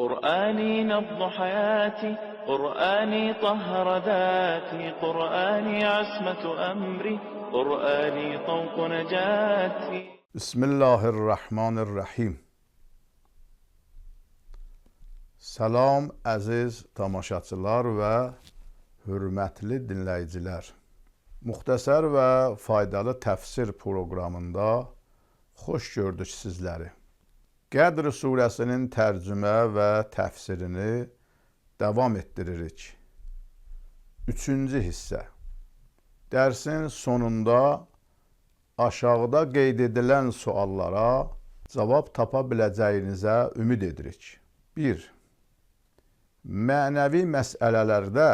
قرآني نبض حياتي، قرآني طهر ذاتي، قرآني عصمة أمري، قرآني طوق نجاتي. Bismillahirrahmanirrahim. Salam əziz tamaşaçılar və hörmətli dinləyicilər. Muxtəsər və faydalı təfsir proqramında xoş gördük sizləri. Qədr surəsinin tərcümə və təfsirini davam etdiririk. 3-cü hissə. Dərsin sonunda aşağıda qeyd edilən suallara cavab tapa biləcəyinizə ümid edirik. 1. Mənəvi məsələlərdə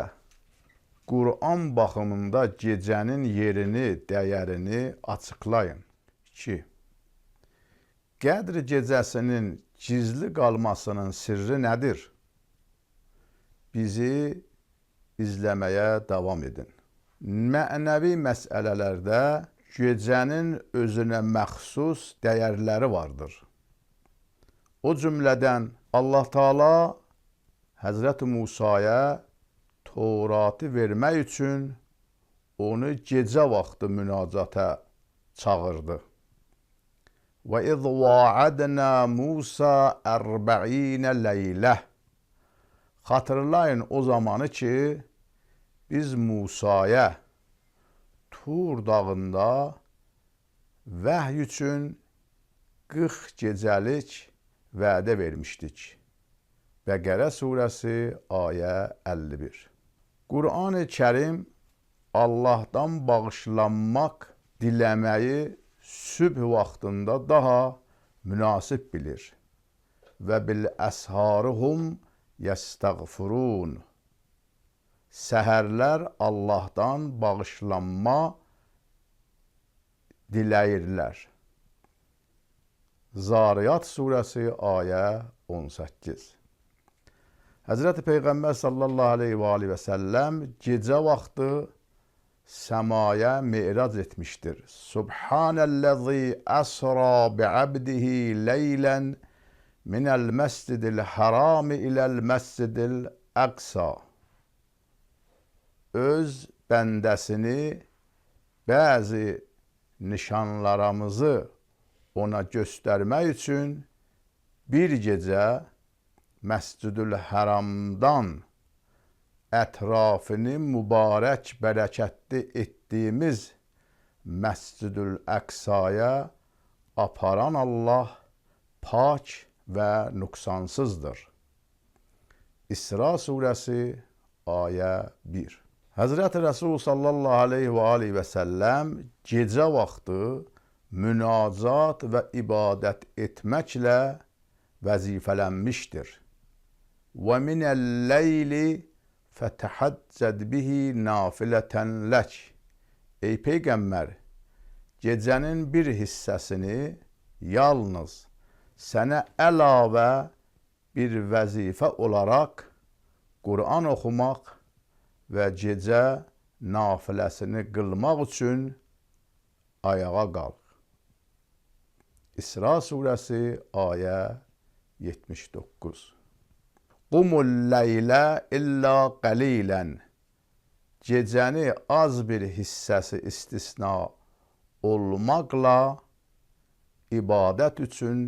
Quran baxımında gecənin yerini, dəyərini açıqlayın. 2. Qədr gecəsinin gizli qalmasının sirri nədir? Bizi izləməyə davam edin. Mənəvi məsələlərdə gecənin özünə məxsus dəyərləri vardır. O cümlədən Allah Taala Həzrəti Musaya Tövratı vermək üçün onu gecə vaxtı münacata çağırdı. Və iz va'adna Musa 40 leylə. Xatırlayın o zamanı ki, biz Musaya Tur dağında vəhy üçün 40 gecəlik vədə vermişdik. Bəqərə surəsi ayə 51. Qur'an-ı Kərim Allahdan bağışlanmaq diləməyi sübh vaxtında daha münasib bilir. Və bil əsharihum yəstəğfirun. Səhərlər Allahdan bağışlanma diləyirlər. Zariyat surəsi ayə 18. Həzrəti Peyğəmbər sallallahu aleyhi və səlləm gecə vaxtı səmaya meyrac etmişdir. Subhanəl-ləzi əsra bi'abdihi leylən minəl məscidil harami iləl məscidil əqsa. Öz bəndəsini bəzi nişanlarımızı ona göstərmək üçün bir gecə Məscidül Həramdan ətrafını mübarək bərəkətli etdiyimiz Məscidül Əqsaya aparan Allah pak və nöqsansızdır. İsra surəsi ayə 1. Həzrəti Rəsul sallallahu aleyhi və səlləm gecə vaxtı münacat və ibadət etməklə vəzifələnmişdir. Və minəl-leyli fətəhəccəd bihi nafilətən lək. Ey Peyğəmbər, gecənin bir hissəsini yalnız sənə əlavə bir vəzifə olaraq Quran oxumaq və gecə nafiləsini qılmaq üçün ayağa qalx. İsra surəsi ayə 79. Qumul leylə illə qalilən. Gecəni az bir hissəsi istisna olmaqla ibadət üçün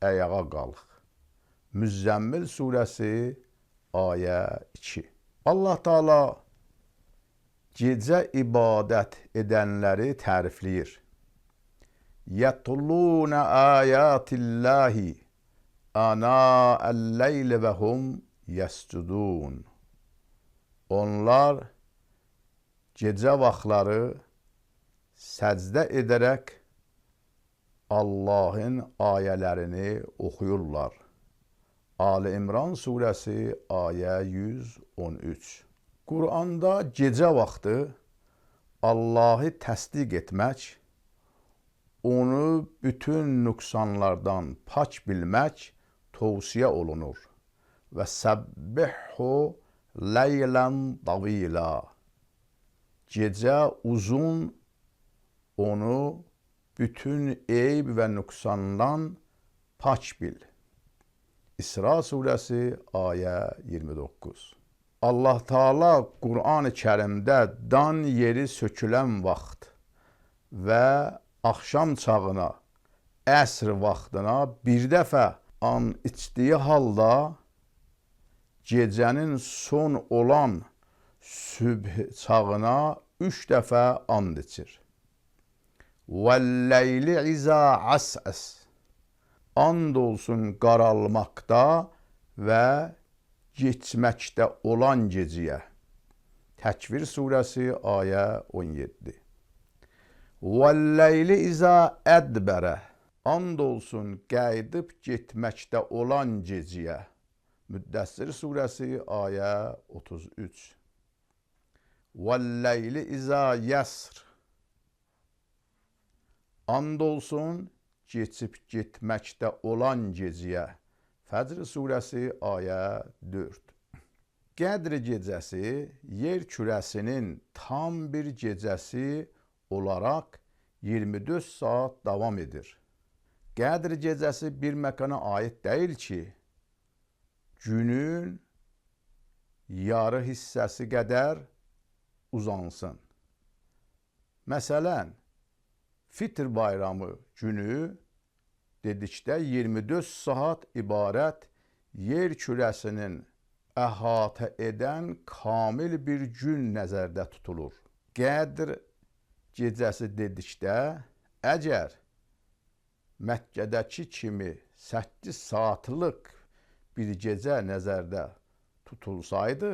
ayağa qalx. Müzzəmmil surəsi ayə 2. Allah Taala gecə ibadət edənləri tərifləyir. Yətullunə əyatillahi ana'əl-leyli və hum yəscudun. Onlar gecə vaxtları səcdə edərək Allahın ayələrini oxuyurlar. Ali İmran surəsi ayə 113. Quranda gecə vaxtı Allahı təsdiq etmək, onu bütün nöqsanlardan pak bilmək tövsiyə olunur. Və səbbihhu leylən davila. Gecə uzun, onu bütün eyb və nöqsandan pak bil. İsra surəsi ayə 29. Allah Taala Qur'an-ı Kərimdə dan yeri sökülən vaxt və axşam çağına, əsr vaxtına bir dəfə an içdiyi halda gecənin son olan sübh çağına 3 dəfə and içir. وَاللَّيْلِ اِذَا عَسْعَسْ And olsun qaralmaqda və geçməkdə olan gecəyə. Təkvir surəsi ayə 17. وَاللَّيْلِ اِذَا ədbərə And olsun qayıdıb getməkdə olan gecəyə. Müddəssir surəsi ayə 33. وَاللَّيْلِ اِذَا yəsr And olsun geçib getməkdə olan gecəyə. Fəcr surəsi ayə 4. Qədr gecəsi yer kürəsinin tam bir gecəsi olaraq 24 saat davam edir. Qədr gecəsi bir məkana aid deyil ki, günün yarı hissəsi qədər uzansın. Məsələn, Fitr bayramı günü dedikdə 24 saat ibarət yer kürəsinin əhatə edən kamil bir gün nəzərdə tutulur. Qədr gecəsi dedikdə əgər Məkkədəki kimi 8 saatlıq bir gecə nəzərdə tutulsaydı,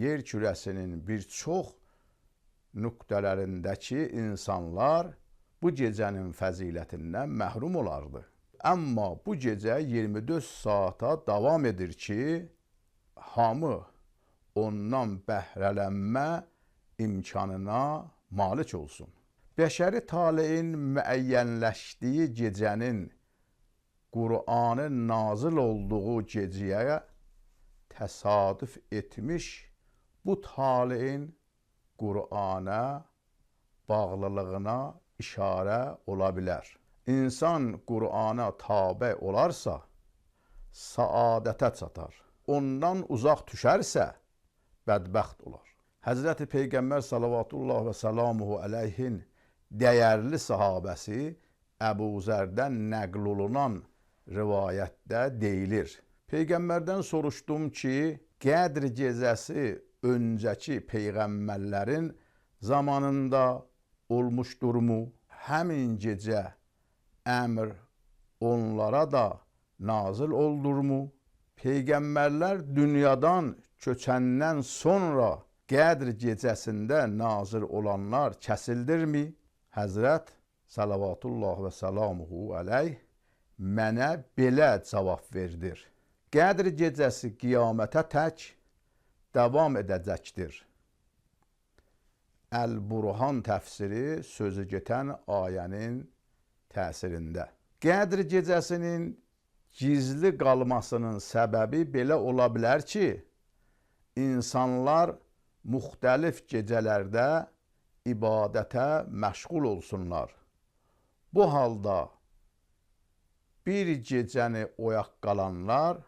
yer kürəsinin bir çox nöqtələrindəki insanlar bu gecənin fəzilətindən məhrum olardı. Amma bu gecə 24 saata davam edir ki, hamı ondan bəhrələnmə imkanına malik olsun. Bəşəri taleyin müəyyənləşdiyi gecənin Qur'anın nazil olduğu gecəyə təsadüf etmiş bu taleyin Qur'ana bağlılığına işarə ola bilər. İnsan Qur'ana tabe olarsa, saadətə çatar. Ondan uzaq düşərsə, bədbəxt olar. Həzrəti Peyğəmbər salavatullah və salamuhu əleyhin dəyərli sahabəsi Əbu Zərdən nəql olunan rivayətdə deyilir. Peyğəmbərdən soruşdum ki, Qədr gecəsi öncəki peyğəmbərlərin zamanında olmuşdurmu? Həmin gecə əmr onlara da nazil oldurmu? Peyğəmbərlər dünyadan köçəndən sonra Qədr gecəsində nazil olanlar kəsildirmi? Həzrət salavatullah və salamuhu əleyh mənə belə cavab verdir. Qədr gecəsi qiyamətə tək davam edəcəkdir. Əl-Burhan təfsiri sözü getən ayənin təsirində. Qədr gecəsinin gizli qalmasının səbəbi belə ola bilər ki, insanlar müxtəlif gecələrdə ibadətə məşğul olsunlar. Bu halda bir gecəni oyaq qalanlar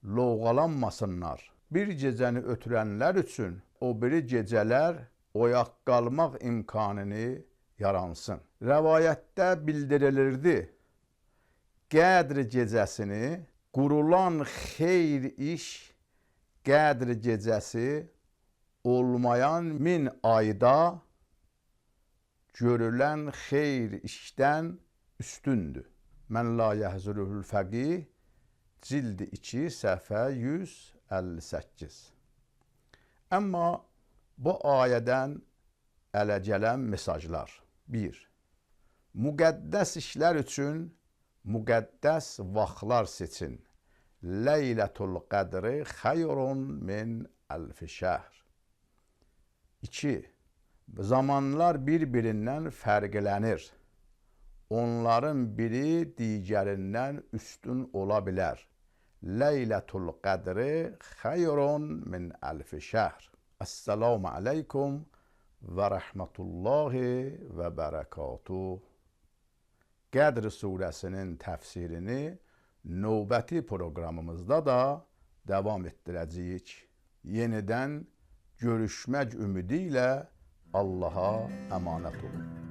lovğalanmasınlar. Bir gecəni ötürənlər üçün o biri gecələr oyaq qalmaq imkanını yaransın. Rəvayətdə bildirilirdi, Qədr gecəsini qurulan xeyr iş, Qədr gecəsi olmayan 1000 ayda görülən xeyr işdən üstündür. Mən la yəhzuluhul fəqih, cildi 2, səhifə 158. Amma bu ayədən ələ gələn mesajlar. 1. Müqəddəs işlər üçün müqəddəs vaxtlar seçin. Leylətul qədri xeyrun min əlfi şəhr. 2. Zamanlar bir-birindən fərqlənir. Onların biri digərindən üstün ola bilər. Leylətul qədri xeyrun min əlfi şəhr. Esselamu aleykum və rəhmətullahi və bərəkatuh. Qədr surəsinin təfsirini növbəti proqramımızda da davam etdirəcəyik. Yenidən görüşmək ümidi ilə Allaha əmanət olun.